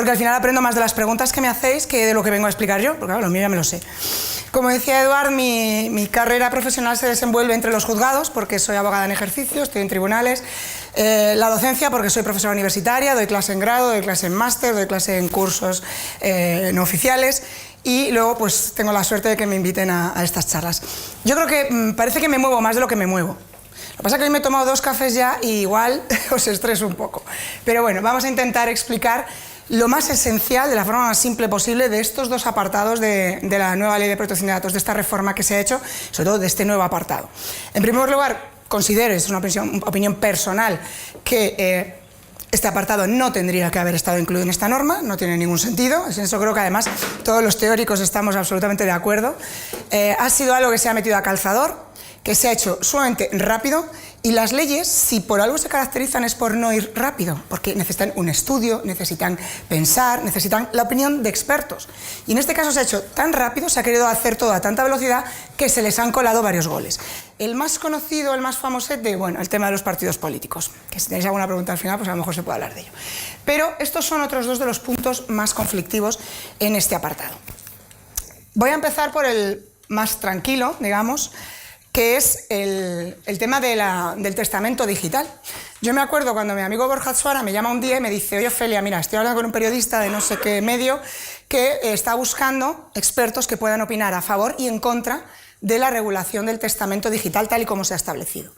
porque al final aprendo más de las preguntas que me hacéis que de lo que vengo a explicar yo, porque claro, lo mío ya me lo sé. Como decía Eduard, mi carrera profesional se desenvuelve entre los juzgados, porque soy abogada en ejercicio, estoy en tribunales, la docencia, porque soy profesora universitaria, doy clase en grado, doy clase en máster, doy clase en cursos no oficiales, y luego pues tengo la suerte de que me inviten a estas charlas. Yo creo que parece que me muevo más de lo que me muevo. Lo que pasa es que hoy me he tomado 2 cafés ya y igual os estreso un poco. Pero bueno, vamos a intentar explicar lo más esencial, de la forma más simple posible, de estos 2 apartados de la nueva Ley de Protección de Datos, de esta reforma que se ha hecho, sobre todo de este nuevo apartado. En primer lugar, considero, es una opinión personal, que este apartado no tendría que haber estado incluido en esta norma, no tiene ningún sentido, en eso creo que además todos los teóricos estamos absolutamente de acuerdo. Ha sido algo que se ha metido a calzador, que se ha hecho sumamente rápido, y las leyes, si por algo se caracterizan, es por no ir rápido, porque necesitan un estudio, necesitan pensar, necesitan la opinión de expertos. Y en este caso se ha hecho tan rápido, se ha querido hacer todo a tanta velocidad, que se les han colado varios goles. El más conocido, el más famosete, bueno, el tema de los partidos políticos, que si tenéis alguna pregunta al final, pues a lo mejor se puede hablar de ello. Pero estos son otros 2 de los puntos más conflictivos en este apartado. Voy a empezar por el más tranquilo, digamos, que es el tema del testamento digital. Yo me acuerdo cuando mi amigo Borja Suara me llama un día y me dice: oye, Ofelia, mira, estoy hablando con un periodista de no sé qué medio que está buscando expertos que puedan opinar a favor y en contra de la regulación del testamento digital tal y como se ha establecido.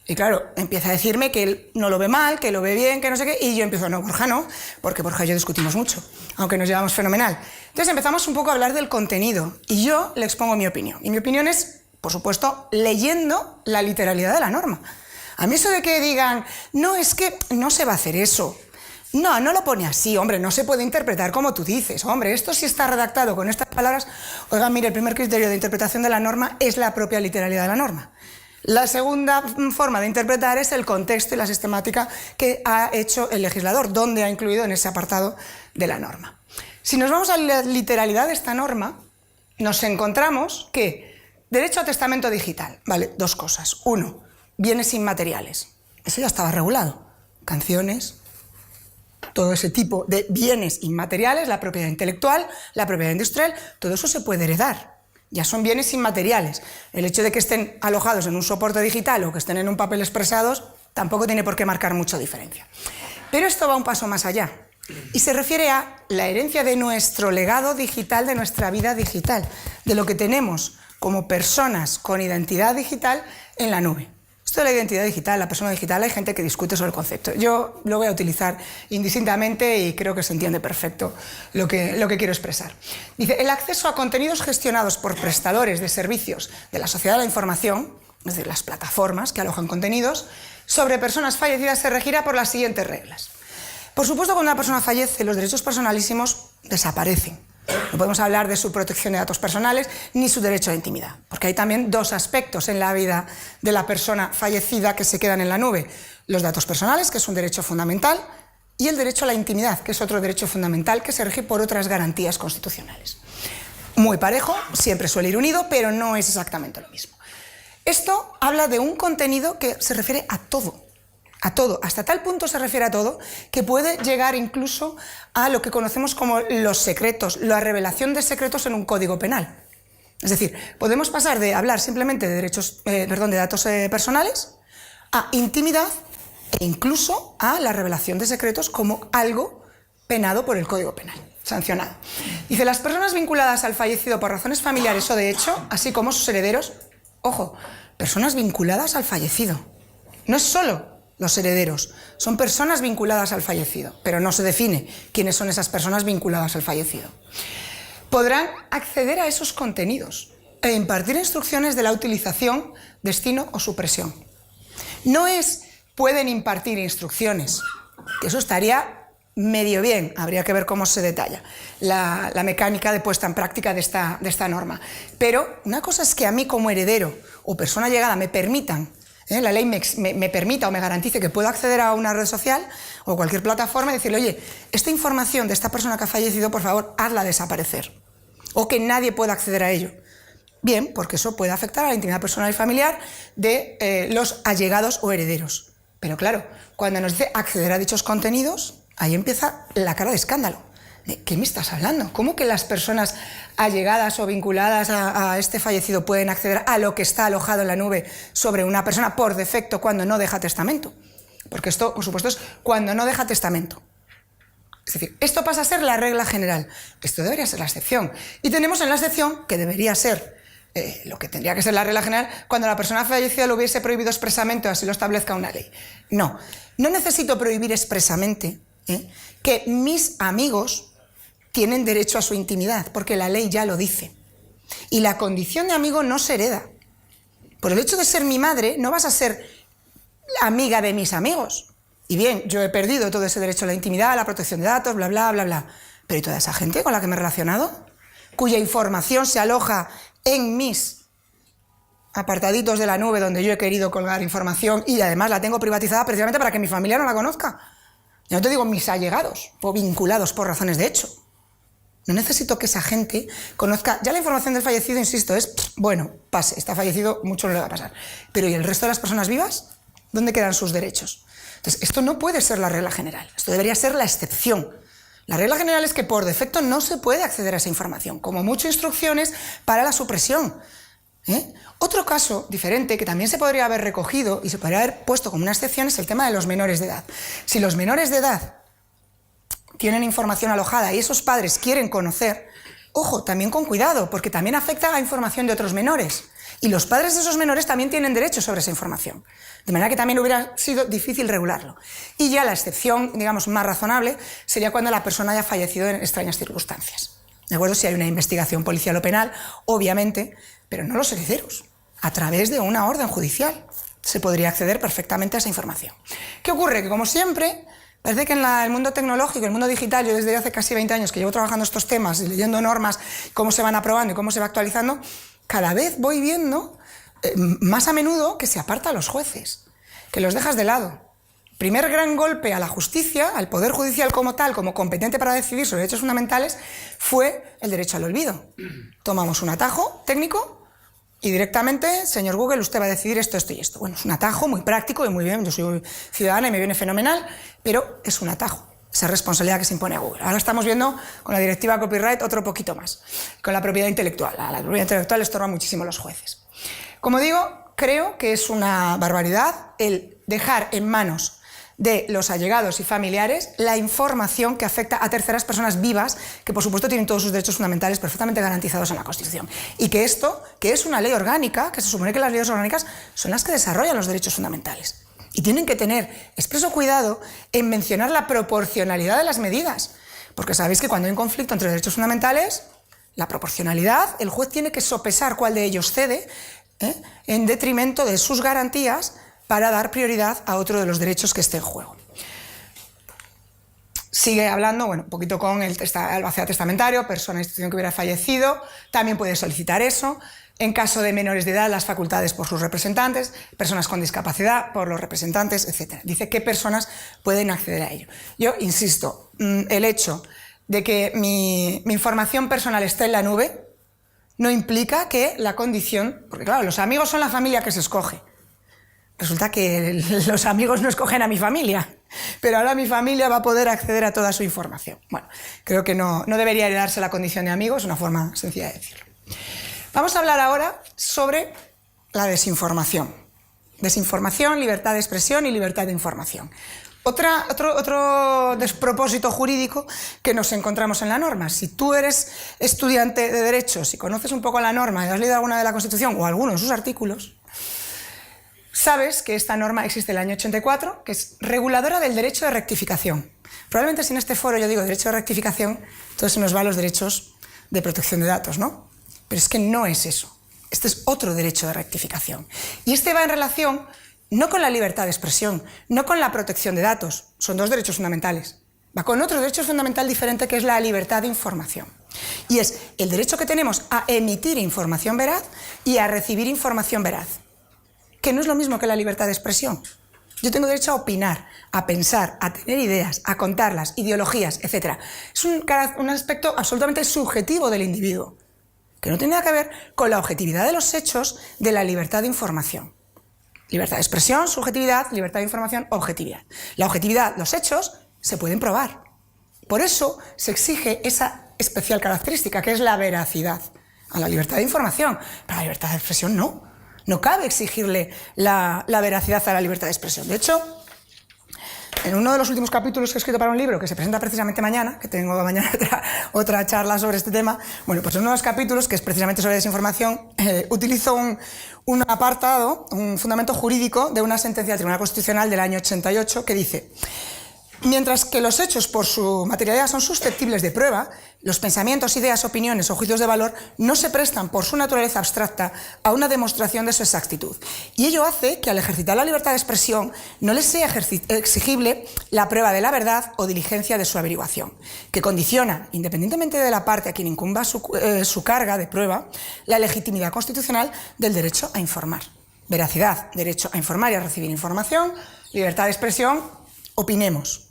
Y claro, empieza a decirme que él no lo ve mal, que lo ve bien, que no sé qué, y yo empiezo: no, Borja no, porque Borja y yo discutimos mucho, aunque nos llevamos fenomenal. Entonces empezamos un poco a hablar del contenido y yo le expongo mi opinión. Y mi opinión es, por supuesto, leyendo la literalidad de la norma. A mí eso de que digan: no, es que no se va a hacer eso. No, no lo pone así, hombre, no se puede interpretar como tú dices. Hombre, esto sí está redactado con estas palabras. Oigan, mire, el primer criterio de interpretación de la norma es la propia literalidad de la norma. La segunda forma de interpretar es el contexto y la sistemática que ha hecho el legislador, donde ha incluido en ese apartado de la norma. Si nos vamos a la literalidad de esta norma, nos encontramos que derecho a testamento digital, vale, 2 cosas. 1, bienes inmateriales. Eso ya estaba regulado. Canciones, todo ese tipo de bienes inmateriales, la propiedad intelectual, la propiedad industrial, todo eso se puede heredar. Ya son bienes inmateriales. El hecho de que estén alojados en un soporte digital o que estén en un papel expresados tampoco tiene por qué marcar mucha diferencia. Pero esto va un paso más allá y se refiere a la herencia de nuestro legado digital, de nuestra vida digital, de lo que tenemos como personas con identidad digital en la nube. Esto de la identidad digital, la persona digital, hay gente que discute sobre el concepto. Yo lo voy a utilizar indistintamente y creo que se entiende perfecto lo que quiero expresar. Dice: el acceso a contenidos gestionados por prestadores de servicios de la sociedad de la información, es decir, las plataformas que alojan contenidos, sobre personas fallecidas se regirá por las siguientes reglas. Por supuesto, cuando una persona fallece, los derechos personalísimos desaparecen. No podemos hablar de su protección de datos personales ni su derecho a la intimidad, porque hay también 2 aspectos en la vida de la persona fallecida que se quedan en la nube: los datos personales, que es un derecho fundamental, y el derecho a la intimidad, que es otro derecho fundamental que se rige por otras garantías constitucionales. Muy parejo, siempre suele ir unido, pero no es exactamente lo mismo. Esto habla de un contenido que se refiere a todo. A todo, hasta tal punto se refiere a todo que puede llegar incluso a lo que conocemos como los secretos, la revelación de secretos en un código penal. Es decir, podemos pasar de hablar simplemente de de datos personales a intimidad e incluso a la revelación de secretos como algo penado por el Código Penal, sancionado. Dice: las personas vinculadas al fallecido por razones familiares o de hecho, así como sus herederos, ojo, personas vinculadas al fallecido, no es solo los herederos, son personas vinculadas al fallecido, pero no se define quiénes son esas personas vinculadas al fallecido. Podrán acceder a esos contenidos e impartir instrucciones de la utilización, destino o supresión. No es pueden impartir instrucciones, que eso estaría medio bien, habría que ver cómo se detalla la mecánica de puesta en práctica de esta norma. Pero una cosa es que a mí como heredero o persona llegada me permitan, la ley me permita o me garantice que puedo acceder a una red social o cualquier plataforma y decirle: oye, esta información de esta persona que ha fallecido, por favor, hazla desaparecer. O que nadie pueda acceder a ello. Bien, porque eso puede afectar a la intimidad personal y familiar de los allegados o herederos. Pero claro, cuando nos dice acceder a dichos contenidos, ahí empieza la cara de escándalo. ¿De qué me estás hablando? ¿Cómo que las personas allegadas o vinculadas a este fallecido pueden acceder a lo que está alojado en la nube sobre una persona por defecto cuando no deja testamento? Porque esto, por supuesto, es cuando no deja testamento. Es decir, esto pasa a ser la regla general. Esto debería ser la excepción. Y tenemos en la excepción, que debería ser lo que tendría que ser la regla general, cuando la persona fallecida lo hubiese prohibido expresamente o así lo establezca una ley. No necesito prohibir expresamente que mis amigos tienen derecho a su intimidad, porque la ley ya lo dice. Y la condición de amigo no se hereda. Por el hecho de ser mi madre, no vas a ser amiga de mis amigos. Y bien, yo he perdido todo ese derecho a la intimidad, a la protección de datos, bla, bla, bla, bla. Pero ¿y toda esa gente con la que me he relacionado? Cuya información se aloja en mis apartaditos de la nube donde yo he querido colgar información y además la tengo privatizada precisamente para que mi familia no la conozca. Yo no te digo mis allegados o vinculados por razones de hecho. No necesito que esa gente conozca... Ya la información del fallecido, insisto, es... Bueno, pase, está fallecido, mucho no le va a pasar. Pero ¿y el resto de las personas vivas? ¿Dónde quedan sus derechos? Entonces, esto no puede ser la regla general. Esto debería ser la excepción. La regla general es que por defecto no se puede acceder a esa información. Como mucho, instrucciones para la supresión. Otro caso diferente que también se podría haber recogido y se podría haber puesto como una excepción es el tema de los menores de edad. Si los menores de edad tienen información alojada y esos padres quieren conocer, ojo, también con cuidado, porque también afecta a información de otros menores. Y los padres de esos menores también tienen derecho sobre esa información. De manera que también hubiera sido difícil regularlo. Y ya la excepción, digamos, más razonable sería cuando la persona haya fallecido en extrañas circunstancias. ¿De acuerdo? Si hay una investigación policial o penal, obviamente, pero no los herederos. A través de una orden judicial se podría acceder perfectamente a esa información. ¿Qué ocurre? Que como siempre... Parece que en el mundo tecnológico, el mundo digital, yo desde hace casi 20 años que llevo trabajando estos temas y leyendo normas, cómo se van aprobando y cómo se va actualizando, cada vez voy viendo más a menudo que se aparta a los jueces, que los dejas de lado. Primer gran golpe a la justicia, al Poder Judicial como tal, como competente para decidir sobre derechos fundamentales, fue el derecho al olvido. Tomamos un atajo técnico y directamente, señor Google, usted va a decidir esto, esto y esto. Bueno, es un atajo muy práctico y muy bien, yo soy ciudadana y me viene fenomenal, pero es un atajo, esa responsabilidad que se impone a Google. Ahora estamos viendo con la directiva copyright otro poquito más, con la propiedad intelectual. La propiedad intelectual estorba muchísimo a los jueces. Como digo, creo que es una barbaridad el dejar en manos de los allegados y familiares la información que afecta a terceras personas vivas que, por supuesto, tienen todos sus derechos fundamentales perfectamente garantizados en la Constitución. Y que esto, que es una ley orgánica, que se supone que las leyes orgánicas son las que desarrollan los derechos fundamentales. Y tienen que tener expreso cuidado en mencionar la proporcionalidad de las medidas. Porque sabéis que cuando hay un conflicto entre derechos fundamentales, la proporcionalidad, el juez tiene que sopesar cuál de ellos cede en detrimento de sus garantías para dar prioridad a otro de los derechos que esté en juego. Sigue hablando, bueno, un poquito con el albacea testamentario, persona o institución que hubiera fallecido, también puede solicitar eso. En caso de menores de edad, las facultades por sus representantes, personas con discapacidad por los representantes, etc. Dice qué personas pueden acceder a ello. Yo insisto, el hecho de que mi información personal esté en la nube no implica que la condición, porque claro, los amigos son la familia que se escoge. Resulta que los amigos no escogen a mi familia, pero ahora mi familia va a poder acceder a toda su información. Bueno, creo que no debería heredarse la condición de amigos, es una forma sencilla de decirlo. Vamos a hablar ahora sobre la desinformación. Desinformación, libertad de expresión y libertad de información. Otro despropósito jurídico que nos encontramos en la norma. Si tú eres estudiante de Derecho, si conoces un poco la norma y has leído alguna de la Constitución o alguno de sus artículos, sabes que esta norma existe del año 84, que es reguladora del derecho de rectificación. Probablemente si en este foro yo digo derecho de rectificación, entonces se nos va a los derechos de protección de datos, ¿no? Pero es que no es eso. Este es otro derecho de rectificación. Y este va en relación no con la libertad de expresión, no con la protección de datos, son dos derechos fundamentales. Va con otro derecho fundamental diferente que es la libertad de información. Y es el derecho que tenemos a emitir información veraz y a recibir información veraz. Que no es lo mismo que la libertad de expresión. Yo tengo derecho a opinar, a pensar, a tener ideas, a contarlas, ideologías, etc. Es un aspecto absolutamente subjetivo del individuo, que no tiene nada que ver con la objetividad de los hechos de la libertad de información. Libertad de expresión, subjetividad, libertad de información, objetividad. La objetividad, los hechos, se pueden probar. Por eso se exige esa especial característica, que es la veracidad. A la libertad de información, pero a la libertad de expresión no. No cabe exigirle la veracidad a la libertad de expresión. De hecho, en uno de los últimos capítulos que he escrito para un libro que se presenta precisamente mañana, que tengo mañana otra charla sobre este tema, bueno, pues en uno de los capítulos, que es precisamente sobre desinformación, utilizo un apartado, un fundamento jurídico de una sentencia del Tribunal Constitucional del año 88 que dice: mientras que los hechos por su materialidad son susceptibles de prueba, los pensamientos, ideas, opiniones o juicios de valor no se prestan por su naturaleza abstracta a una demostración de su exactitud. Y ello hace que al ejercitar la libertad de expresión no les sea exigible la prueba de la verdad o diligencia de su averiguación, que condiciona, independientemente de la parte a quien incumba su carga de prueba, la legitimidad constitucional del derecho a informar. Veracidad, derecho a informar y a recibir información, libertad de expresión, opinemos.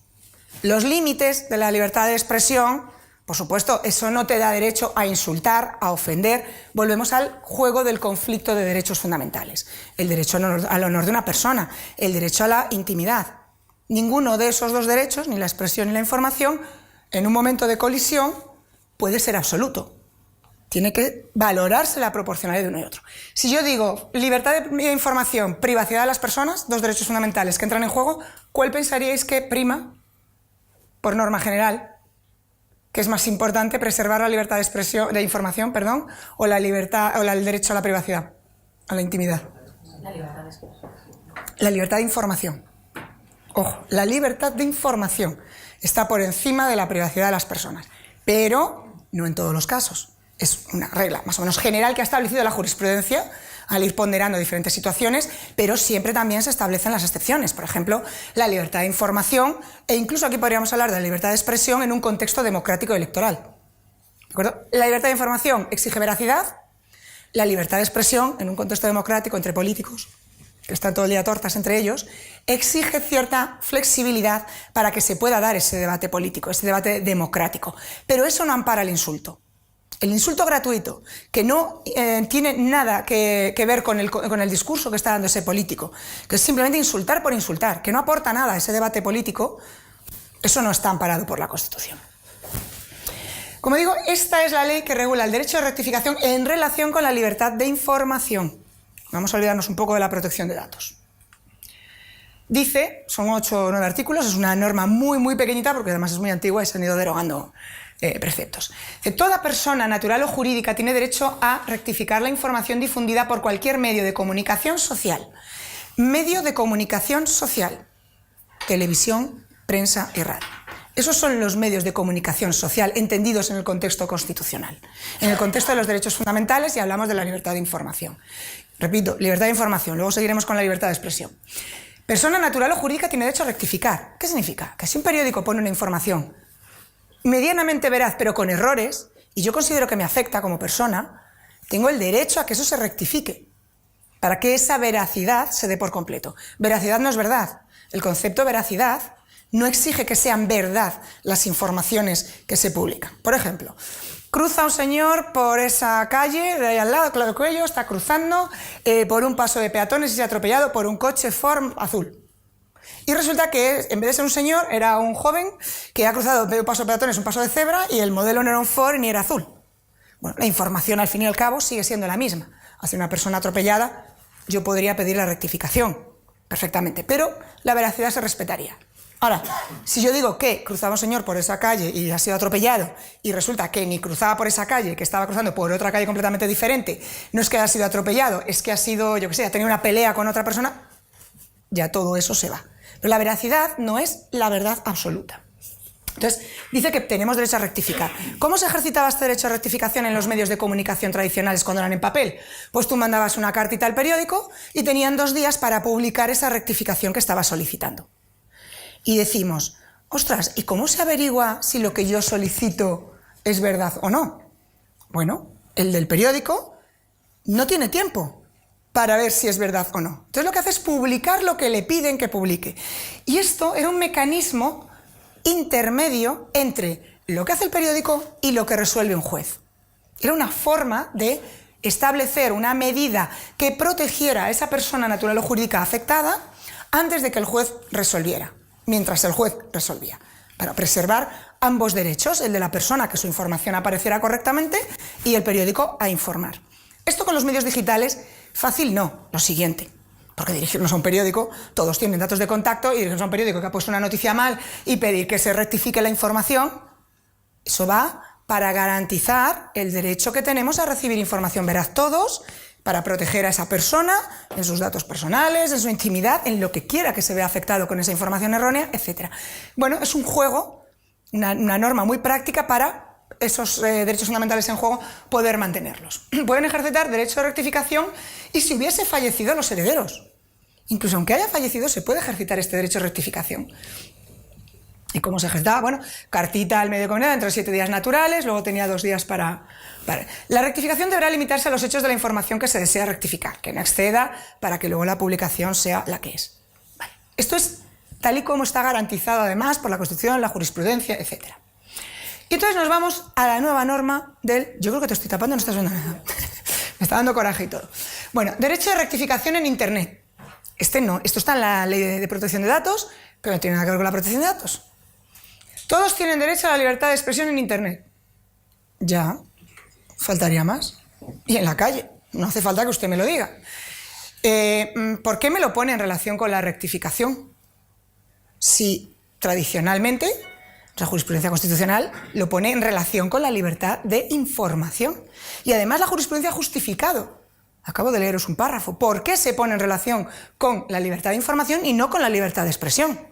Los límites de la libertad de expresión, por supuesto, eso no te da derecho a insultar, a ofender. Volvemos al juego del conflicto de derechos fundamentales. El derecho al honor de una persona, el derecho a la intimidad. Ninguno de esos dos derechos, ni la expresión ni la información, en un momento de colisión, puede ser absoluto. Tiene que valorarse la proporcionalidad de uno y otro. Si yo digo libertad de información, privacidad de las personas, dos derechos fundamentales que entran en juego, ¿cuál pensaríais que prima, por norma general, que es más importante preservar la libertad de expresión, de información, o la libertad o el derecho a la privacidad, a la intimidad? La libertad de expresión. La libertad de información. Ojo, la libertad de información está por encima de la privacidad de las personas, pero no en todos los casos. Es una regla más o menos general que ha establecido la jurisprudencia al ir ponderando diferentes situaciones, pero siempre también se establecen las excepciones. Por ejemplo, la libertad de información, e incluso aquí podríamos hablar de la libertad de expresión en un contexto democrático electoral. ¿De acuerdo? La libertad de información exige veracidad, la libertad de expresión en un contexto democrático entre políticos, que están todo el día tortas entre ellos, exige cierta flexibilidad para que se pueda dar ese debate político, ese debate democrático. Pero eso no ampara el insulto. El insulto gratuito, que no tiene nada que ver con el discurso que está dando ese político, que es simplemente insultar por insultar, que no aporta nada a ese debate político, eso no está amparado por la Constitución. Como digo, esta es la ley que regula el derecho de rectificación en relación con la libertad de información. Vamos a olvidarnos un poco de la protección de datos. Dice, son 8 o 9 artículos, es una norma muy pequeñita porque además es muy antigua y se han ido derogando preceptos. Toda persona natural o jurídica tiene derecho a rectificar la información difundida por cualquier medio de comunicación social. Medio de comunicación social, televisión, prensa y radio. Esos son los medios de comunicación social entendidos en el contexto constitucional. En el contexto de los derechos fundamentales y hablamos de la libertad de información. Repito, libertad de información, luego seguiremos con la libertad de expresión. Persona natural o jurídica tiene derecho a rectificar. ¿Qué significa? Que si un periódico pone una información medianamente veraz, pero con errores, y yo considero que me afecta como persona, tengo el derecho a que eso se rectifique, para que esa veracidad se dé por completo. Veracidad no es verdad. El concepto veracidad no exige que sean verdad las informaciones que se publican. Por ejemplo, cruza un señor por esa calle de ahí al lado, Claro Cuello, está cruzando por un paso de peatones y se ha atropellado por un coche Ford azul. Y resulta que en vez de ser un señor, era un joven que ha cruzado de un paso de peatones un paso de cebra y el modelo no era un Ford ni era azul. Bueno, la información al fin y al cabo sigue siendo la misma. Hacia una persona atropellada yo podría pedir la rectificación perfectamente, pero la veracidad se respetaría. Ahora, si yo digo que cruzaba un señor por esa calle y ha sido atropellado y resulta que ni cruzaba por esa calle, que estaba cruzando por otra calle completamente diferente, no es que haya sido atropellado, es que ha sido, yo qué sé, ha tenido una pelea con otra persona, ya todo eso se va. Pero la veracidad no es la verdad absoluta. Entonces, dice que tenemos derecho a rectificar. ¿Cómo se ejercitaba este derecho a rectificación en los medios de comunicación tradicionales cuando eran en papel? Pues tú mandabas una cartita al periódico y tenían 2 días para publicar esa rectificación que estabas solicitando. Y decimos, ostras, ¿y cómo se averigua si lo que yo solicito es verdad o no? Bueno, el del periódico no tiene tiempo para ver si es verdad o no. Entonces lo que hace es publicar lo que le piden que publique. Y esto era un mecanismo intermedio entre lo que hace el periódico y lo que resuelve un juez. Era una forma de establecer una medida que protegiera a esa persona natural o jurídica afectada antes de que el juez resolviera, mientras el juez resolvía. para preservar ambos derechos, el de la persona, que su información apareciera correctamente, y el periódico a informar. Esto con los medios digitales, fácil no, lo siguiente. Porque dirigirnos a un periódico, todos tienen datos de contacto, y dirigirnos a un periódico que ha puesto una noticia mal y pedir que se rectifique la información, eso va para garantizar el derecho que tenemos a recibir información veraz todos, para proteger a esa persona en sus datos personales, en su intimidad, en lo que quiera que se vea afectado con esa información errónea, etc. Bueno, es un juego, una norma muy práctica para esos derechos fundamentales en juego poder mantenerlos. Pueden ejercitar derecho de rectificación y si hubiese fallecido los herederos. Incluso aunque haya fallecido se puede ejercitar este derecho de rectificación. ¿Y cómo se ejercitaba? Bueno, cartita al medio de comunidad dentro de 7 días naturales, luego tenía 2 días para... La rectificación deberá limitarse a los hechos de la información que se desea rectificar, que no exceda para que luego la publicación sea la que es. Vale. Esto es tal y como está garantizado además por la Constitución, la jurisprudencia, etc. Y entonces nos vamos a la nueva norma del... Yo creo que te estoy tapando, no estás viendo nada. Me está dando coraje y todo. Bueno, derecho de rectificación en Internet. Este no, esto está en la Ley de Protección de Datos, pero no tiene nada que ver con la protección de datos. Todos tienen derecho a la libertad de expresión en Internet. Ya, faltaría más. Y en la calle, no hace falta que usted me lo diga. ¿Por qué me lo pone en relación con la rectificación? Si tradicionalmente la jurisprudencia constitucional lo pone en relación con la libertad de información. Y además la jurisprudencia ha justificado. Acabo de leeros un párrafo. ¿Por qué se pone en relación con la libertad de información y no con la libertad de expresión?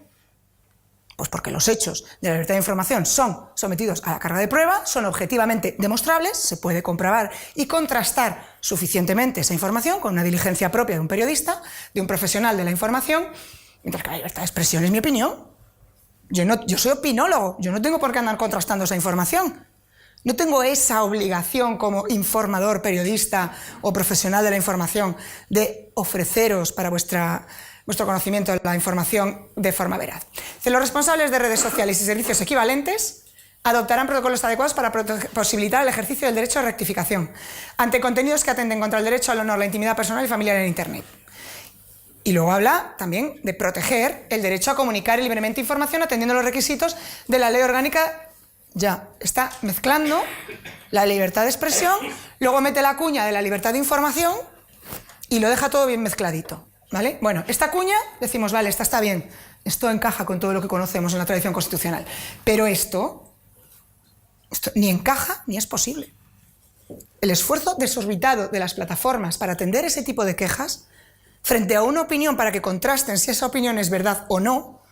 Pues porque los hechos de la libertad de información son sometidos a la carga de prueba, son objetivamente demostrables, se puede comprobar y contrastar suficientemente esa información con una diligencia propia de un periodista, de un profesional de la información, mientras que la libertad de expresión es mi opinión. Yo soy opinólogo, yo no tengo por qué andar contrastando esa información. No tengo esa obligación como informador, periodista o profesional de la información de ofreceros para vuestro conocimiento de la información de forma veraz. Los responsables de redes sociales y servicios equivalentes adoptarán protocolos adecuados para posibilitar el ejercicio del derecho a rectificación ante contenidos que atenten contra el derecho al honor, la intimidad personal y familiar en Internet. Y luego habla también de proteger el derecho a comunicar libremente información atendiendo los requisitos de la Ley Orgánica. Ya está mezclando la libertad de expresión, luego mete la cuña de la libertad de información y lo deja todo bien mezcladito. ¿Vale? Bueno, esta cuña decimos, vale, esta está bien, esto encaja con todo lo que conocemos en la tradición constitucional, pero esto ni encaja ni es posible. El esfuerzo desorbitado de las plataformas para atender ese tipo de quejas frente a una opinión para que contrasten si esa opinión es verdad o no,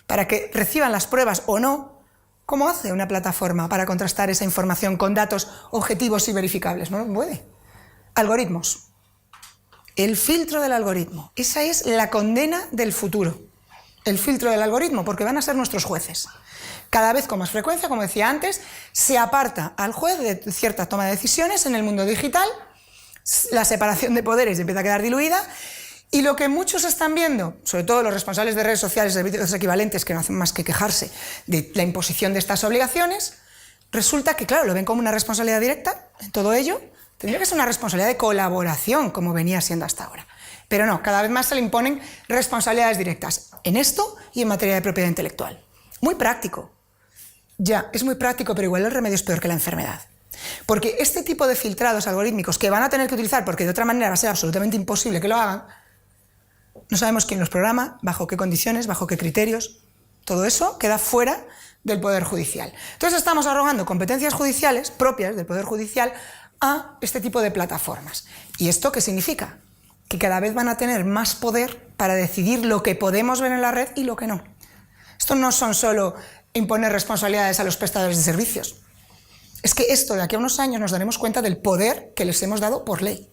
para que reciban las pruebas o no, ¿cómo hace una plataforma para contrastar esa información con datos objetivos y verificables? No lo puede. Algoritmos. El filtro del algoritmo. Esa es la condena del futuro. El filtro del algoritmo, porque van a ser nuestros jueces. Cada vez con más frecuencia, como decía antes, se aparta al juez de cierta toma de decisiones en el mundo digital, la separación de poderes empieza a quedar diluida, y lo que muchos están viendo, sobre todo los responsables de redes sociales y servicios equivalentes, que no hacen más que quejarse de la imposición de estas obligaciones, resulta que, claro, lo ven como una responsabilidad directa en todo ello. Tendría que ser una responsabilidad de colaboración, como venía siendo hasta ahora. Pero no, cada vez más se le imponen responsabilidades directas en esto y en materia de propiedad intelectual. Muy práctico. Ya, es muy práctico, pero igual el remedio es peor que la enfermedad. Porque este tipo de filtrados algorítmicos que van a tener que utilizar, porque de otra manera va a ser absolutamente imposible que lo hagan, no sabemos quién los programa, bajo qué condiciones, bajo qué criterios. Todo eso queda fuera del Poder Judicial. Entonces estamos arrogando competencias judiciales propias del Poder Judicial a este tipo de plataformas. ¿Y esto qué significa? Que cada vez van a tener más poder para decidir lo que podemos ver en la red y lo que no. Esto no son solo imponer responsabilidades a los prestadores de servicios. Es que esto de aquí a unos años nos daremos cuenta del poder que les hemos dado por ley.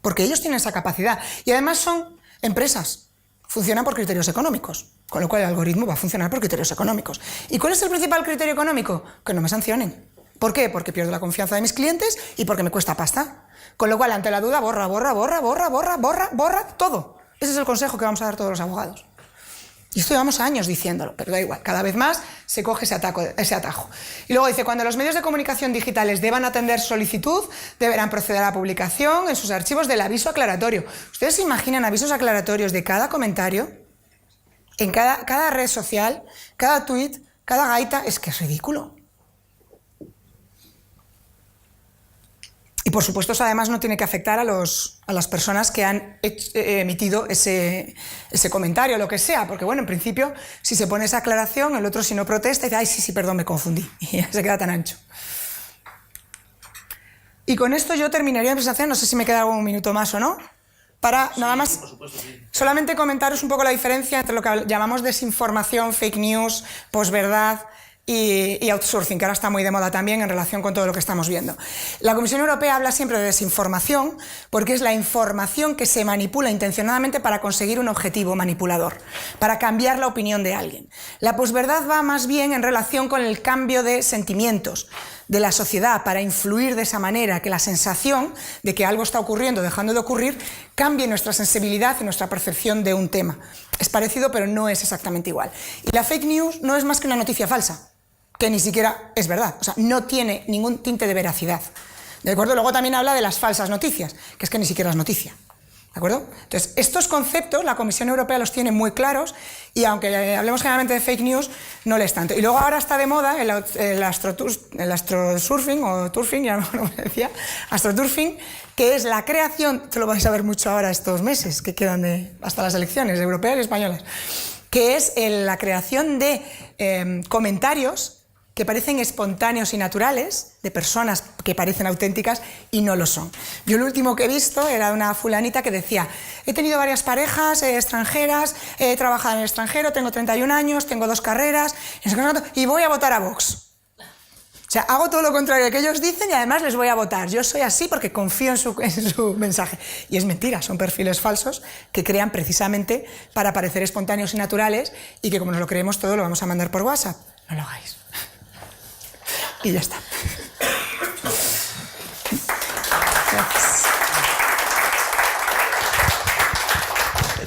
Porque ellos tienen esa capacidad. Y además son empresas. Funcionan por criterios económicos. Con lo cual el algoritmo va a funcionar por criterios económicos. ¿Y cuál es el principal criterio económico? Que no me sancionen. ¿Por qué? Porque pierdo la confianza de mis clientes y porque me cuesta pasta. Con lo cual, ante la duda, borra todo. Ese es el consejo que vamos a dar todos los abogados. Y esto llevamos años diciéndolo, pero da igual, cada vez más se coge ese atajo. Y luego dice, cuando los medios de comunicación digitales deban atender solicitud, deberán proceder a la publicación en sus archivos del aviso aclaratorio. ¿Ustedes se imaginan avisos aclaratorios de cada comentario? En cada red social, cada tuit, cada gaita, es que es ridículo. Y por supuesto eso además no tiene que afectar a las personas que han emitido ese comentario, lo que sea, porque bueno, en principio, si se pone esa aclaración, el otro si no protesta, dice, ay, sí, perdón, me confundí, y ya se queda tan ancho. Y con esto yo terminaría mi presentación, no sé si me queda algún minuto más o no, para nada más, por supuesto, sí. Solamente comentaros un poco la diferencia entre lo que llamamos desinformación, fake news, posverdad y outsourcing, que ahora está muy de moda también en relación con todo lo que estamos viendo. La Comisión Europea habla siempre de desinformación porque es la información que se manipula intencionadamente para conseguir un objetivo manipulador, para cambiar la opinión de alguien. La posverdad va más bien en relación con el cambio de sentimientos de la sociedad para influir de esa manera, que la sensación de que algo está ocurriendo, dejando de ocurrir, cambie nuestra sensibilidad y nuestra percepción de un tema. Es parecido, pero no es exactamente igual. Y la fake news no es más que una noticia falsa, que ni siquiera es verdad, o sea, no tiene ningún tinte de veracidad. ¿De acuerdo? Luego también habla de las falsas noticias, que es que ni siquiera es noticia. ¿De acuerdo? Entonces, estos conceptos la Comisión Europea los tiene muy claros y aunque hablemos generalmente de fake news, no lo es tanto. Y luego ahora está de moda el astrosurfing, o turfing, ya no me decía, astroturfing, que es la creación, esto lo vais a ver mucho ahora estos meses que quedan hasta las elecciones europeas y españolas, que es la creación de comentarios que parecen espontáneos y naturales, de personas que parecen auténticas y no lo son. Yo lo último que he visto era una fulanita que decía, he tenido varias parejas extranjeras, he trabajado en el extranjero, tengo 31 años, tengo 2 carreras, y voy a votar a Vox. O sea, hago todo lo contrario de que ellos dicen y además les voy a votar. Yo soy así porque confío en su mensaje. Y es mentira, son perfiles falsos que crean precisamente para parecer espontáneos y naturales y que como nos lo creemos todo lo vamos a mandar por WhatsApp. No lo hagáis. Y ya está. Gracias.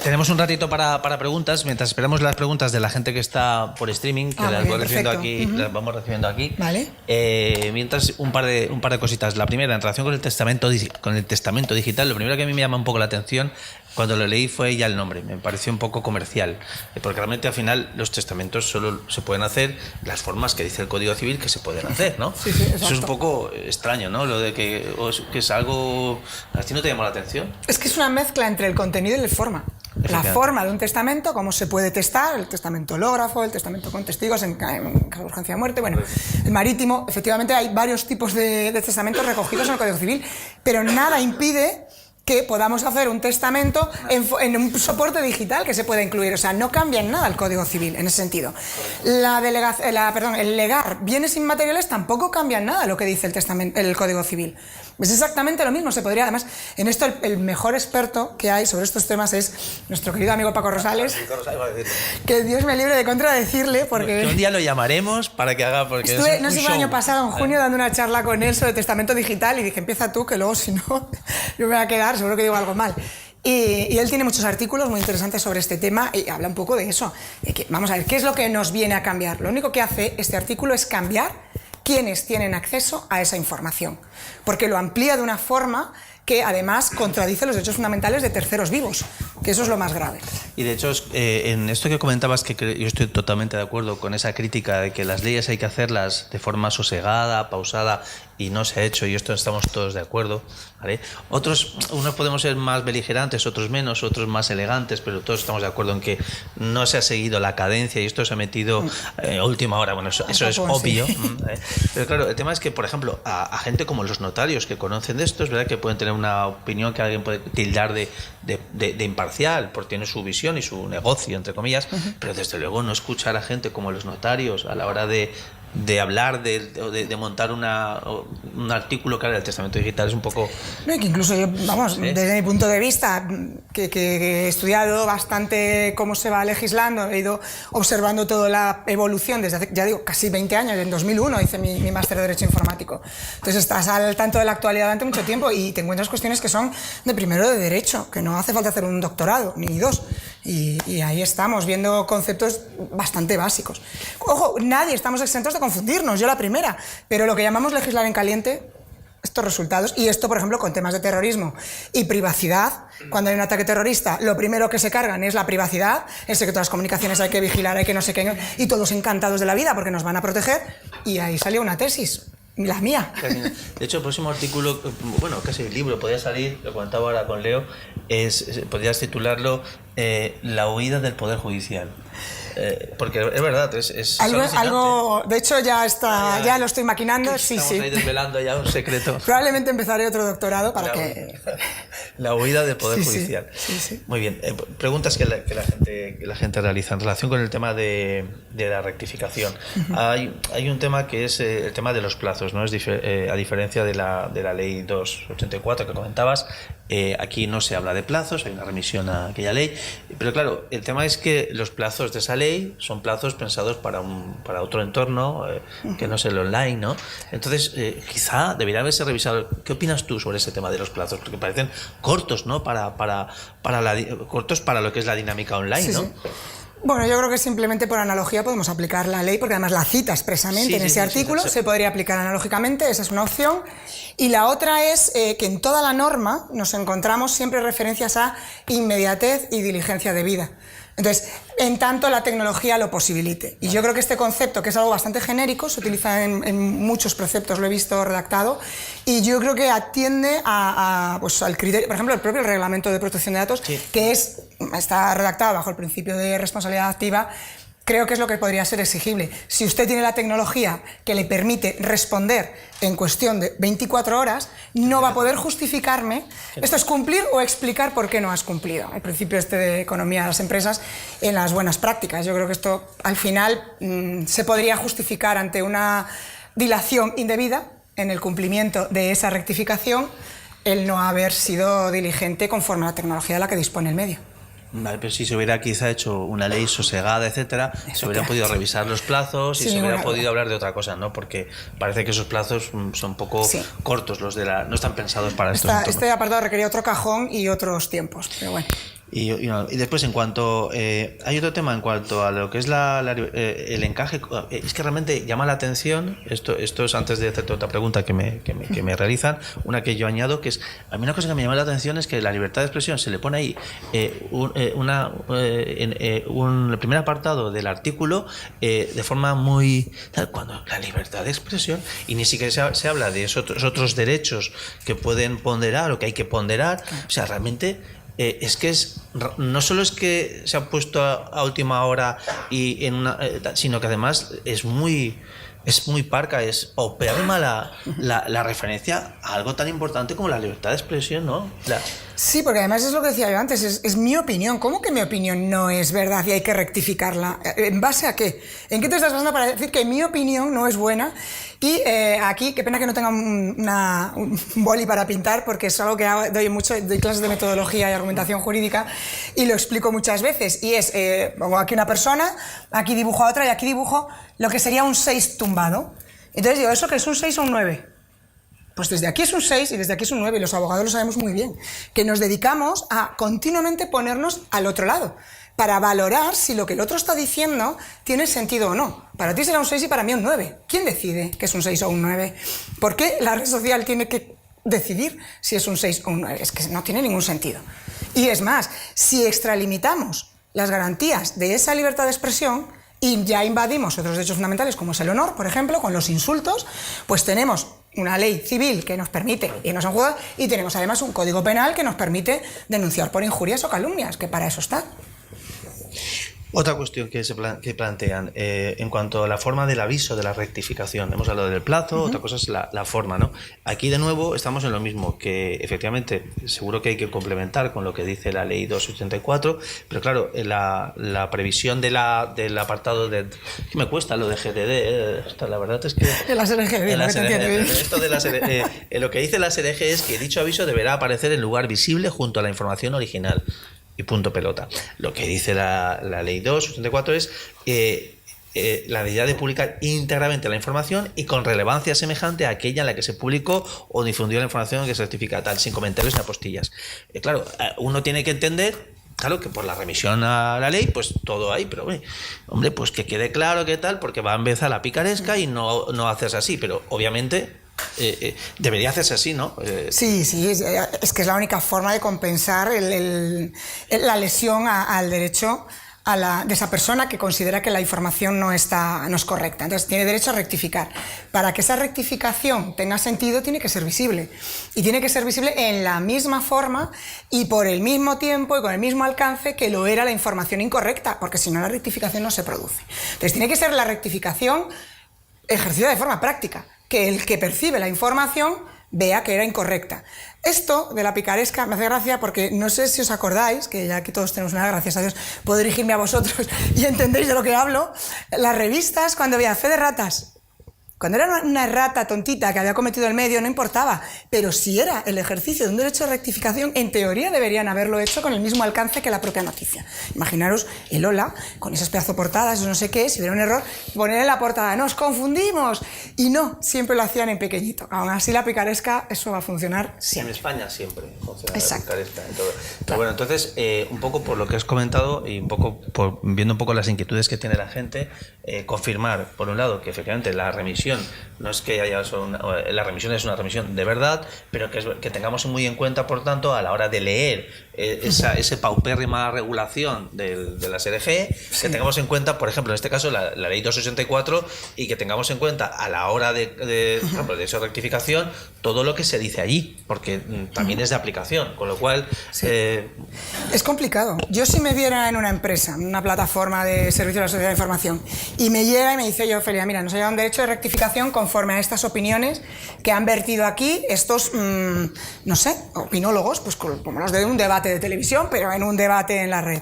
Tenemos un ratito para preguntas, mientras esperamos las preguntas de la gente que está por streaming, que las voy recibiendo aquí, las vamos recibiendo aquí. Vale. Mientras un par de cositas. La primera, en relación con el testamento digital, lo primero que a mí me llama un poco la atención cuando lo leí fue ya el nombre. Me pareció un poco comercial, porque realmente al final los testamentos solo se pueden hacer las formas que dice el Código Civil que se pueden hacer, ¿no? Sí, eso es un poco extraño, ¿no? Lo de que es algo... ¿A ti no te llamó la atención? Es que es una mezcla entre el contenido y la forma. La forma de un testamento, cómo se puede testar, el testamento hológrafo, el testamento con testigos en caso de urgencia de muerte, bueno, el marítimo. Efectivamente hay varios tipos de testamentos recogidos en el Código Civil, pero nada impide que podamos hacer un testamento en un soporte digital que se pueda incluir. O sea, no cambia en nada el Código Civil en ese sentido. El legar bienes inmateriales tampoco cambia en nada lo que dice el Código Civil. Es exactamente lo mismo. Se podría, además, en esto el mejor experto que hay sobre estos temas es nuestro querido amigo Paco Rosales, que Dios me libre de contradecirle, porque... Que un día lo llamaremos para que haga... Porque estuve, no sé si el año pasado, en junio, dando una charla con él sobre testamento digital y dije, empieza tú, que luego si no, yo me voy a quedar, seguro que digo algo mal. Y él tiene muchos artículos muy interesantes sobre este tema y habla un poco de eso. De que, vamos a ver, ¿qué es lo que nos viene a cambiar? Lo único que hace este artículo es cambiar quiénes tienen acceso a esa información, porque lo amplía de una forma que además contradice los derechos fundamentales de terceros vivos, que eso es lo más grave. Y de hecho, en esto que comentabas, que yo estoy totalmente de acuerdo con esa crítica de que las leyes hay que hacerlas de forma sosegada, pausada, y no se ha hecho, y esto estamos todos de acuerdo, ¿vale? Unos podemos ser más beligerantes, otros menos, otros más elegantes, pero todos estamos de acuerdo en que no se ha seguido la cadencia y esto se ha metido a última hora. Bueno, eso es obvio. Sí. Pero claro, el tema es que, por ejemplo, a gente como los notarios que conocen de esto, es verdad que pueden tener una opinión que alguien puede tildar de imparcial, porque tiene su visión y su negocio, entre comillas, pero desde luego no escuchar a gente como los notarios a la hora de hablar, de montar un artículo, claro, del testamento digital es un poco... No, y que incluso yo, vamos, desde mi punto de vista, que he estudiado bastante cómo se va legislando, he ido observando toda la evolución desde hace, ya digo, casi 20 años, en 2001 hice mi máster de Derecho Informático. Entonces estás al tanto de la actualidad durante mucho tiempo y te encuentras cuestiones que son de primero de Derecho, que no hace falta hacer un doctorado, ni 2. Y ahí estamos, viendo conceptos bastante básicos. Ojo, nadie estamos exentos de confundirnos, yo la primera, pero lo que llamamos legislar en caliente estos resultados. Y esto, por ejemplo, con temas de terrorismo y privacidad, cuando hay un ataque terrorista, lo primero que se cargan es la privacidad, el secreto de las comunicaciones hay que vigilar, hay que no sé qué, y todos encantados de la vida porque nos van a proteger, y ahí salió una tesis. La mía. De hecho, el próximo artículo, bueno, casi el libro, podría salir, lo comentaba ahora con Leo, podrías titularlo La huida del Poder Judicial. Porque es verdad, es algo, de hecho ya está, ya lo estoy maquinando. Estamos ahí desvelando ya un secreto. Probablemente empezaré otro doctorado para que... La huida del Poder Judicial. Sí. Muy bien. Preguntas que la gente realiza en relación con el tema de la rectificación. Hay un tema que es el tema de los plazos, ¿no? A diferencia de la ley 284 que comentabas, aquí no se habla de plazos, hay una remisión a aquella ley, pero claro, el tema es que los plazos de esa ley son plazos pensados para otro entorno que no es el online, ¿no? Entonces, quizá debería haberse revisado. ¿Qué opinas tú sobre ese tema de los plazos? Porque parecen cortos, ¿no? Cortos para lo que es la dinámica online, ¿no? Sí. Bueno, yo creo que simplemente por analogía podemos aplicar la ley, porque además la cita expresamente en ese artículo, se podría aplicar analógicamente, esa es una opción. Y la otra es que en toda la norma nos encontramos siempre referencias a inmediatez y diligencia debida. Entonces, en tanto la tecnología lo posibilite. Y yo creo que este concepto, que es algo bastante genérico, se utiliza en muchos preceptos, lo he visto redactado, y yo creo que atiende pues, al criterio, por ejemplo, el propio reglamento de protección de datos, que está redactado bajo el principio de responsabilidad activa. Creo que es lo que podría ser exigible. Si usted tiene la tecnología que le permite responder en cuestión de 24 horas, no va a poder justificarme. Esto es cumplir o explicar por qué no has cumplido. El principio de economía de las empresas en las buenas prácticas. Yo creo que esto, al final, se podría justificar ante una dilación indebida en el cumplimiento de esa rectificación, el no haber sido diligente conforme a la tecnología de la que dispone el medio. Vale, pero si se hubiera quizá hecho una ley sosegada, etcétera, se hubieran podido revisar los plazos y se hubiera podido hablar de otra cosa, ¿no? Porque parece que esos plazos son un poco cortos, no están pensados para estos entornos. Este apartado requería otro cajón y otros tiempos, pero bueno. Y después, en cuanto... hay otro tema en cuanto a lo que es el encaje. Es que realmente llama la atención, esto es antes de hacerte otra pregunta que me realizan, una que yo añado, que es... A mí una cosa que me llama la atención es que la libertad de expresión se le pone ahí el primer apartado del artículo de forma muy... Cuando la libertad de expresión, y ni siquiera se habla de esos otros derechos que pueden ponderar o que hay que ponderar, o sea, realmente... no solo es que se ha puesto a última hora sino que además es muy parca, opera la referencia a algo tan importante como la libertad de expresión, ¿no? Sí, porque además es lo que decía yo antes, es mi opinión. ¿Cómo que mi opinión no es verdad y hay que rectificarla? ¿En base a qué? ¿En qué te estás basando para decir que mi opinión no es buena? Y aquí, qué pena que no tenga un boli para pintar, porque es algo que doy clases de metodología y argumentación jurídica y lo explico muchas veces. Y pongo aquí una persona, aquí dibujo a otra y aquí dibujo lo que sería un 6 tumbado. Entonces digo, ¿eso qué es un 6 o un 9? Pues desde aquí es un 6 y desde aquí es un 9, y los abogados lo sabemos muy bien, que nos dedicamos a continuamente ponernos al otro lado, para valorar si lo que el otro está diciendo tiene sentido o no. Para ti será un 6 y para mí un 9. ¿Quién decide que es un 6 o un 9? ¿Por qué la red social tiene que decidir si es un 6 o un 9? Es que no tiene ningún sentido. Y es más, si extralimitamos las garantías de esa libertad de expresión y ya invadimos otros derechos fundamentales, como es el honor, por ejemplo, con los insultos, pues tenemos una ley civil que nos permite irnos a un juzgado y tenemos además un código penal que nos permite denunciar por injurias o calumnias, que para eso está. Otra cuestión que plantean en cuanto a la forma del aviso de la rectificación. Hemos hablado del plazo, otra cosa es la forma, ¿no? Aquí de nuevo estamos en lo mismo, que efectivamente seguro que hay que complementar con lo que dice la ley 284, pero claro, la previsión del apartado de... ¿Qué me cuesta lo de GDD? La verdad es que... En la SRG, lo que dice la SRG es que dicho aviso deberá aparecer en lugar visible junto a la información original. Y punto pelota. Lo que dice la ley 284 es la necesidad de publicar íntegramente la información y con relevancia semejante a aquella en la que se publicó o difundió la información que se certifica tal, sin comentarios ni apostillas. Claro, uno tiene que entender, claro, que por la remisión a la ley, pues todo hay, pero hombre, pues que quede claro qué tal, porque va a empezar la picaresca y no hacerse así, pero obviamente debería hacerse así, ¿no? Sí, es que es la única forma de compensar la lesión al derecho de esa persona que considera que la información no es correcta. Entonces tiene derecho a rectificar. Para que esa rectificación tenga sentido tiene que ser visible. Y tiene que ser visible en la misma forma y por el mismo tiempo y con el mismo alcance que lo era la información incorrecta, porque si no la rectificación no se produce. Entonces tiene que ser la rectificación ejercida de forma práctica, que el que percibe la información vea que era incorrecta. Esto de la picaresca me hace gracia porque no sé si os acordáis, que ya que todos tenemos una edad, gracias a Dios, puedo dirigirme a vosotros y entendéis de lo que hablo. Las revistas, cuando había fe de ratas, cuando era una rata tontita que había cometido el medio, no importaba, pero si era el ejercicio de un derecho de rectificación, en teoría deberían haberlo hecho con el mismo alcance que la propia noticia. Imaginaros el Hola, con esas pedazo portadas, no sé qué, si hubiera un error, poner en la portada, nos confundimos, y no, siempre lo hacían en pequeñito. Aún así la picaresca, eso va a funcionar siempre. En España siempre funciona. Exacto. La picaresca. Pero bueno, entonces, un poco por lo que has comentado y un poco viendo un poco las inquietudes que tiene la gente, confirmar, por un lado, que efectivamente la remisión no es que haya la remisión es una remisión de verdad, pero que tengamos muy en cuenta, por tanto, a la hora de leer esa paupérrima regulación de la SRG, que tengamos en cuenta, por ejemplo, en este caso, la ley 284, y que tengamos en cuenta a la hora de esa rectificación todo lo que se dice allí, porque también es de aplicación, con lo cual... Es complicado. Yo si me viera en una empresa, en una plataforma de servicio de la sociedad de información, y me llega y me dice, yo, Ofelia, mira, nos ha llegado un derecho de rectificación conforme a estas opiniones que han vertido aquí estos, no sé, opinólogos, pues como los de un debate de televisión, pero en un debate en la red.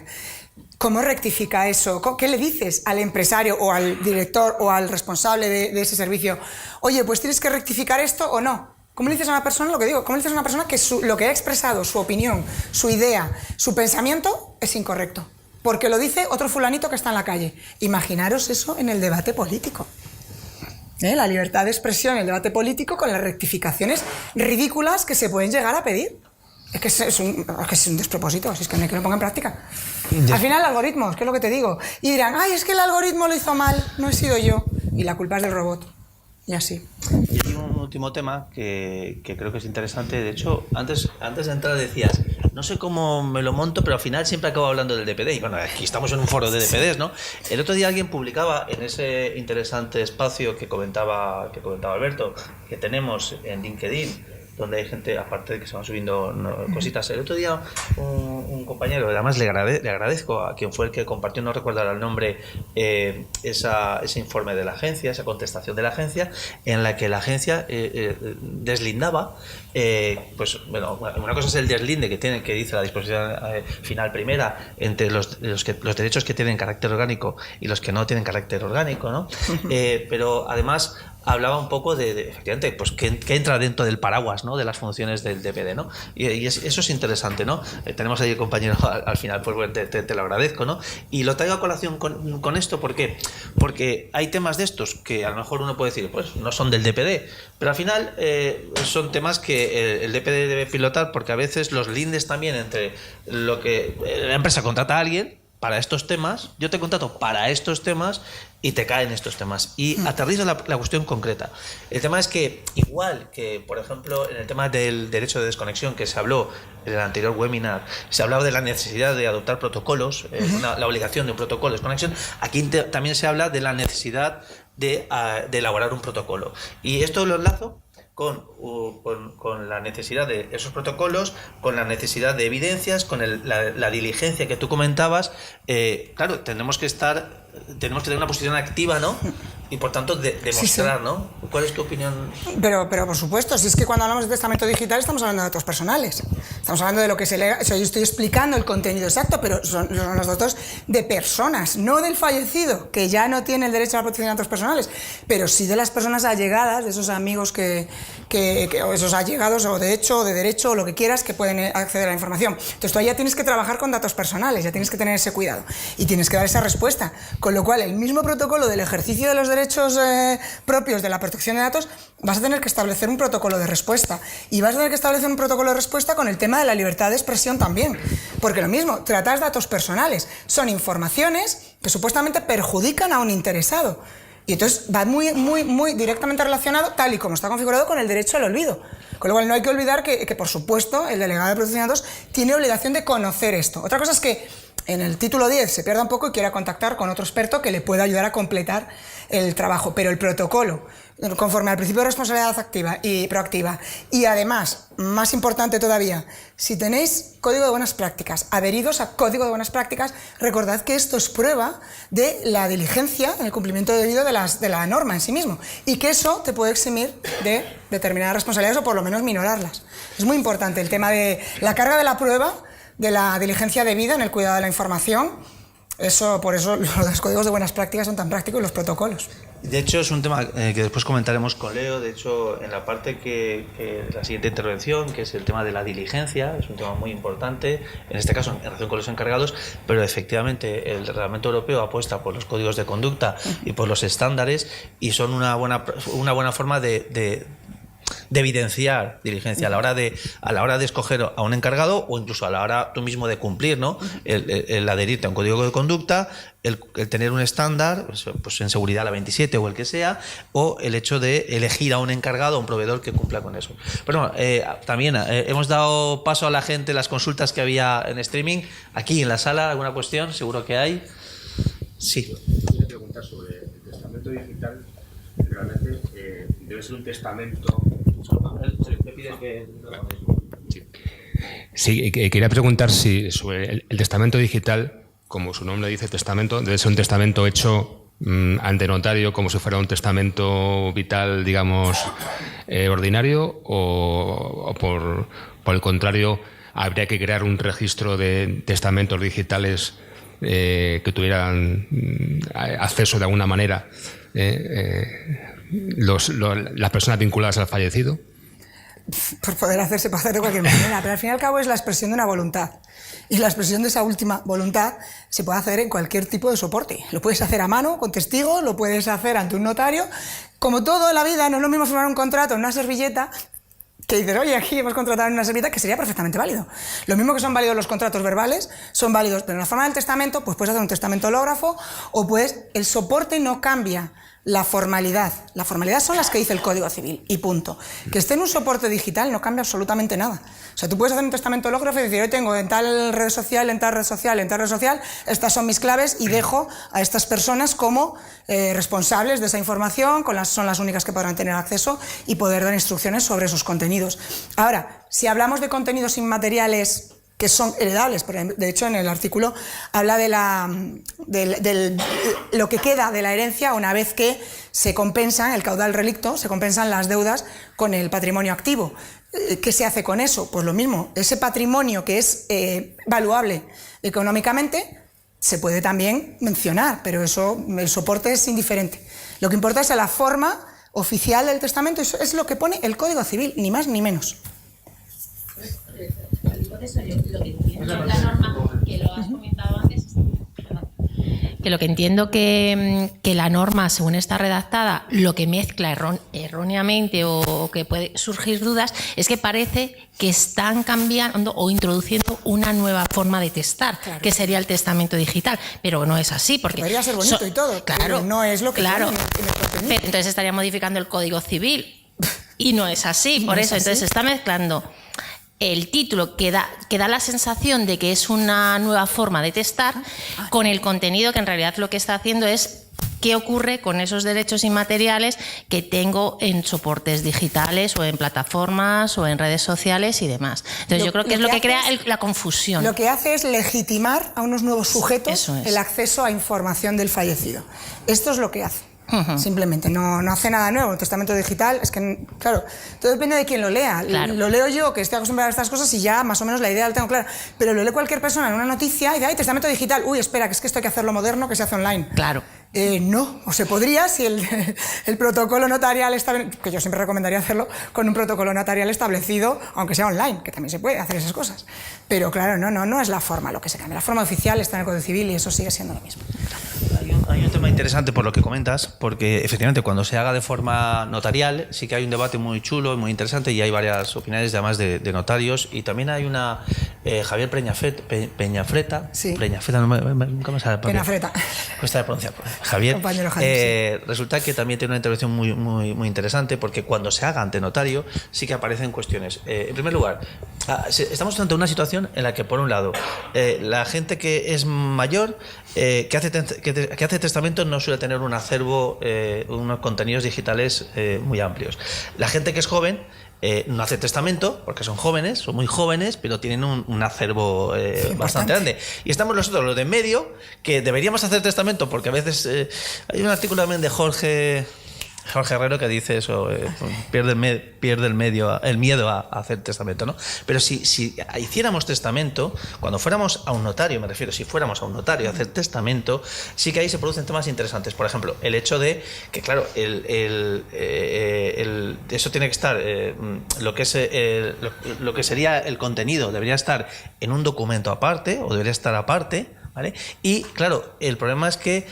¿Cómo rectifica eso? ¿Qué le dices al empresario o al director o al responsable de ese servicio? Oye, pues tienes que rectificar esto o no. ¿Cómo le dices a una persona lo que digo? ¿Cómo le dices a una persona que lo que ha expresado, su opinión, su idea, su pensamiento es incorrecto? Porque lo dice otro fulanito que está en la calle. Imaginaros eso en el debate político. La libertad de expresión en el debate político con las rectificaciones ridículas que se pueden llegar a pedir. Es que es un despropósito, si es que no hay que lo ponga en práctica. Al final, algoritmos, ¿qué es lo que te digo? Y dirán, ay, es que el algoritmo lo hizo mal, no he sido yo. Y la culpa es del robot. Y así. Y hay un último tema que creo que es interesante. De hecho, antes de entrar decías, no sé cómo me lo monto, pero al final siempre acabo hablando del DPD. Y bueno, aquí estamos en un foro de DPDs, ¿no? El otro día alguien publicaba en ese interesante espacio que comentaba Alberto, que tenemos en LinkedIn, donde hay gente, aparte de que se van subiendo cositas. El otro día un compañero, además le agradezco a quien fue el que compartió, no recuerdo ahora el nombre, ese informe de la agencia, esa contestación de la agencia, en la que la agencia deslindaba, pues bueno, una cosa es el deslinde que dice la disposición final primera entre los derechos que tienen carácter orgánico y los que no tienen carácter orgánico, ¿no? Pero además hablaba un poco de efectivamente, pues que entra dentro del paraguas, ¿no?, de las funciones del DPD, ¿no? Y eso es interesante, ¿no? Tenemos ahí el compañero al final, pues bueno, te lo agradezco, ¿no? Y lo traigo a colación con esto, ¿por qué? Porque hay temas de estos que a lo mejor uno puede decir, pues no son del DPD, pero al final son temas que el DPD debe pilotar, porque a veces los lindes también entre lo que la empresa contrata a alguien para estos temas, yo te contrato para estos temas y te caen estos temas. Y aterrizo la cuestión concreta. El tema es que, igual que, por ejemplo, en el tema del derecho de desconexión que se habló en el anterior webinar, se hablaba de la necesidad de adoptar protocolos, la obligación de un protocolo de desconexión, aquí también se habla de la necesidad de elaborar un protocolo. Y esto lo enlazo con la necesidad de esos protocolos, con la necesidad de evidencias, con la diligencia que tú comentabas. Claro, tenemos que tener una posición activa, ¿no? Y por tanto demostrar, sí. ¿No? ¿Cuál es tu opinión? Pero por supuesto, si es que cuando hablamos de testamento digital estamos hablando de datos personales. Estamos hablando de lo que se lee. O sea, yo estoy explicando el contenido exacto, pero son los datos de personas, no del fallecido, que ya no tiene el derecho a la protección de datos personales, pero sí de las personas allegadas, de esos amigos o esos allegados, o de hecho, o de derecho, o lo que quieras, que pueden acceder a la información. Entonces tú ya tienes que trabajar con datos personales, ya tienes que tener ese cuidado y tienes que dar esa respuesta. Con lo cual, el mismo protocolo del ejercicio de los derechos propios de la protección de datos, vas a tener que establecer un protocolo de respuesta. Y vas a tener que establecer un protocolo de respuesta con el tema de la libertad de expresión también. Porque lo mismo, tratas datos personales. Son informaciones que supuestamente perjudican a un interesado. Y entonces va muy directamente relacionado, tal y como está configurado, con el derecho al olvido. Con lo cual no hay que olvidar que por supuesto, el delegado de protección de datos tiene obligación de conocer esto. Otra cosa es que en el título 10 se pierda un poco y quiera contactar con otro experto que le pueda ayudar a completar el trabajo. Pero el protocolo, conforme al principio de responsabilidad activa y proactiva, y además, más importante todavía, si tenéis código de buenas prácticas, adheridos a código de buenas prácticas, recordad que esto es prueba de la diligencia en el cumplimiento debido de la norma en sí mismo, y que eso te puede eximir de determinadas responsabilidades o por lo menos minorarlas. Es muy importante el tema de la carga de la prueba, de la diligencia debida en el cuidado de la información. Por eso los códigos de buenas prácticas son tan prácticos y los protocolos. De hecho, es un tema que después comentaremos con Leo. De hecho, en la parte que la siguiente intervención, que es el tema de la diligencia, es un tema muy importante, en este caso en relación con los encargados, pero efectivamente el Reglamento Europeo apuesta por los códigos de conducta y por los estándares, y son una buena forma de evidenciar diligencia a la hora de escoger a un encargado, o incluso a la hora tú mismo de cumplir, ¿no? El adherirte a un código de conducta, el tener un estándar, pues en seguridad la 27 o el que sea, o el hecho de elegir a un encargado, a un proveedor que cumpla con eso. Pero bueno, también hemos dado paso a la gente, las consultas que había en streaming. Aquí en la sala, ¿alguna cuestión? Seguro que hay. Sí. Quería preguntar sobre el testamento digital. Realmente debe ser un testamento. Sí, quería preguntar si sobre el testamento digital, como su nombre dice, testamento, debe ser un testamento hecho ante notario como si fuera un testamento vital, digamos, ordinario, o por el contrario, habría que crear un registro de testamentos digitales que tuvieran acceso de alguna manera las personas vinculadas al fallecido. Por poder hacerse pasar de cualquier manera, pero al fin y al cabo es la expresión de una voluntad, y la expresión de esa última voluntad se puede hacer en cualquier tipo de soporte. Lo puedes hacer a mano, con testigos, lo puedes hacer ante un notario. Como todo en la vida, no es lo mismo firmar un contrato en una servilleta que dices, oye, aquí hemos contratado en una servilleta, que sería perfectamente válido. Lo mismo que son válidos los contratos verbales, son válidos, pero en la forma del testamento, pues puedes hacer un testamento hológrafo, o el soporte no cambia la formalidad. La formalidad son las que dice el Código Civil, y punto. Que esté en un soporte digital no cambia absolutamente nada. O sea, tú puedes hacer un testamento hológrafo y decir, hoy tengo en tal red social, en tal red social, en tal red social, estas son mis claves y dejo a estas personas como responsables de esa información, son las únicas que podrán tener acceso y poder dar instrucciones sobre esos contenidos. Ahora, si hablamos de contenidos inmateriales que son heredables, de hecho en el artículo habla de lo que queda de la herencia una vez que se compensan, el caudal relicto, se compensan las deudas con el patrimonio activo. ¿Qué se hace con eso? Pues lo mismo, ese patrimonio que es valuable económicamente se puede también mencionar, pero eso, el soporte es indiferente. Lo que importa es la forma oficial del testamento, eso es lo que pone el Código Civil, ni más ni menos. Por eso yo lo que entiendo la norma, que lo has comentado antes, que lo que entiendo que la norma, según está redactada, lo que mezcla erróneamente o que puede surgir dudas, es que parece que están cambiando o introduciendo una nueva forma de testar, claro, que sería el testamento digital, pero no es así, porque podría ser bonito y todo, claro, pero no es lo que claro, tiene en el contenido. Entonces estaría modificando el Código Civil y no es así, por eso entonces se está mezclando el título que da la sensación de que es una nueva forma de testar con el contenido, que en realidad lo que está haciendo es qué ocurre con esos derechos inmateriales que tengo en soportes digitales o en plataformas o en redes sociales y demás. Entonces yo creo que es lo que crea la confusión. Lo que hace es legitimar a unos nuevos sujetos el acceso a información del fallecido. Esto es lo que hace. Simplemente, no hace nada nuevo. El testamento digital, es que, claro, todo depende de quién lo lea. Claro. Lo leo yo, que estoy acostumbrada a estas cosas y ya más o menos la idea la tengo clara. Pero lo lee cualquier persona en una noticia y dice, ¡ay, testamento digital! Uy, espera, que es que esto hay que hacerlo moderno, que se hace online. Claro. No, o se podría si el protocolo notarial que yo siempre recomendaría hacerlo con un protocolo notarial establecido, aunque sea online, que también se puede hacer esas cosas. Pero claro, no es la forma lo que se cambia. La forma oficial está en el Código Civil y eso sigue siendo lo mismo. Hay un tema interesante por lo que comentas, porque efectivamente cuando se haga de forma notarial sí que hay un debate muy chulo y muy interesante, y hay varias opiniones además de notarios, y también hay una Javier Peñafreta. Sí. Peñafreta, nunca me sale. Peñafreta. Cuesta de pronunciar. Javier. Compañero Javier, sí. Resulta que también tiene una intervención muy interesante, porque cuando se haga ante notario sí que aparecen cuestiones. En primer lugar, estamos ante una situación en la que, por un lado, la gente que es mayor, que hace testamento, no suele tener un acervo, unos contenidos digitales muy amplios. La gente que es joven no hace testamento porque son jóvenes, son muy jóvenes, pero tienen un acervo bastante grande. Y estamos nosotros, los de en medio, que deberíamos hacer testamento porque a veces hay un artículo también de Jorge Herrero que dice eso, pierde el miedo a hacer testamento, ¿no? Pero si hiciéramos testamento, cuando fuéramos a un notario, me refiero, si fuéramos a un notario a hacer testamento, sí que ahí se producen temas interesantes. Por ejemplo, el hecho de que, claro, eso tiene que estar, lo que sería el contenido debería estar en un documento aparte, o debería estar aparte, ¿vale? Y, claro, el problema es que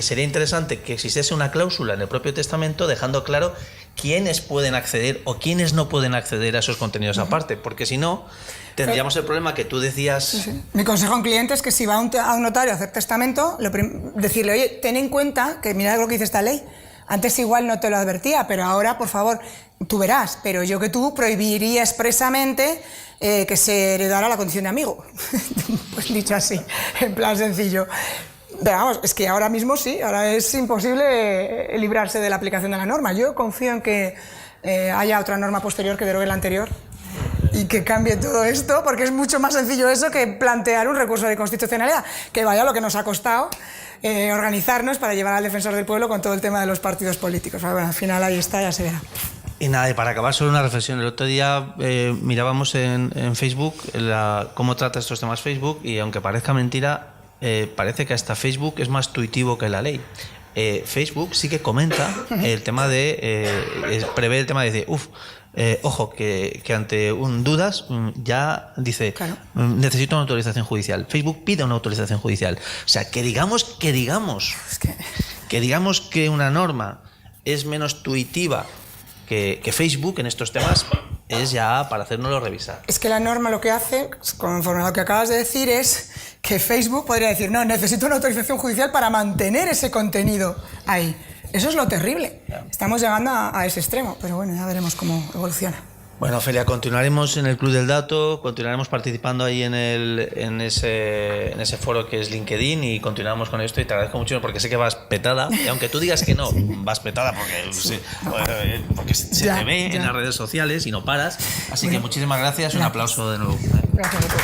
sería interesante que existiese una cláusula en el propio testamento dejando claro quiénes pueden acceder o quiénes no pueden acceder a esos contenidos aparte, porque si no tendríamos el problema que tú decías. Sí. Mi consejo a un cliente es que si va a un notario a hacer testamento, decirle, oye, ten en cuenta que mira lo que dice esta ley. Antes igual no te lo advertía, pero ahora, por favor, tú verás, pero yo que tú prohibiría expresamente que se heredara la condición de amigo. Pues dicho así, en plan sencillo. Pero vamos, es que ahora mismo sí, ahora es imposible librarse de la aplicación de la norma. Yo confío en que haya otra norma posterior que derogue la anterior y que cambie todo esto, porque es mucho más sencillo eso que plantear un recurso de constitucionalidad, que vaya lo que nos ha costado organizarnos para llevar al defensor del pueblo con todo el tema de los partidos políticos. Pero bueno, al final ahí está, ya se verá. Y nada, y para acabar, solo una reflexión. El otro día mirábamos en Facebook cómo trata estos temas Facebook, y aunque parezca mentira, parece que hasta Facebook es más tuitivo que la ley. Facebook sí que comenta el tema prevé el tema de decir, ojo, que ante dudas ya dice, claro, necesito una autorización judicial. Facebook pide una autorización judicial. O sea, que digamos que una norma es menos tuitiva que Facebook en estos temas, es ya para hacérnoslo revisar. Es que la norma lo que hace, conforme a lo que acabas de decir, es que Facebook podría decir, no, necesito una autorización judicial para mantener ese contenido ahí. Eso es lo terrible. Estamos llegando a ese extremo, pero bueno, ya veremos cómo evoluciona. Bueno, Ofelia, continuaremos en el Club del Dato, continuaremos participando ahí en ese foro que es LinkedIn, y continuamos con esto, y te agradezco mucho porque sé que vas petada, y aunque tú digas que no, vas petada porque se te ve en las redes sociales y no paras, así que muchísimas gracias, un aplauso de nuevo. Gracias a todos.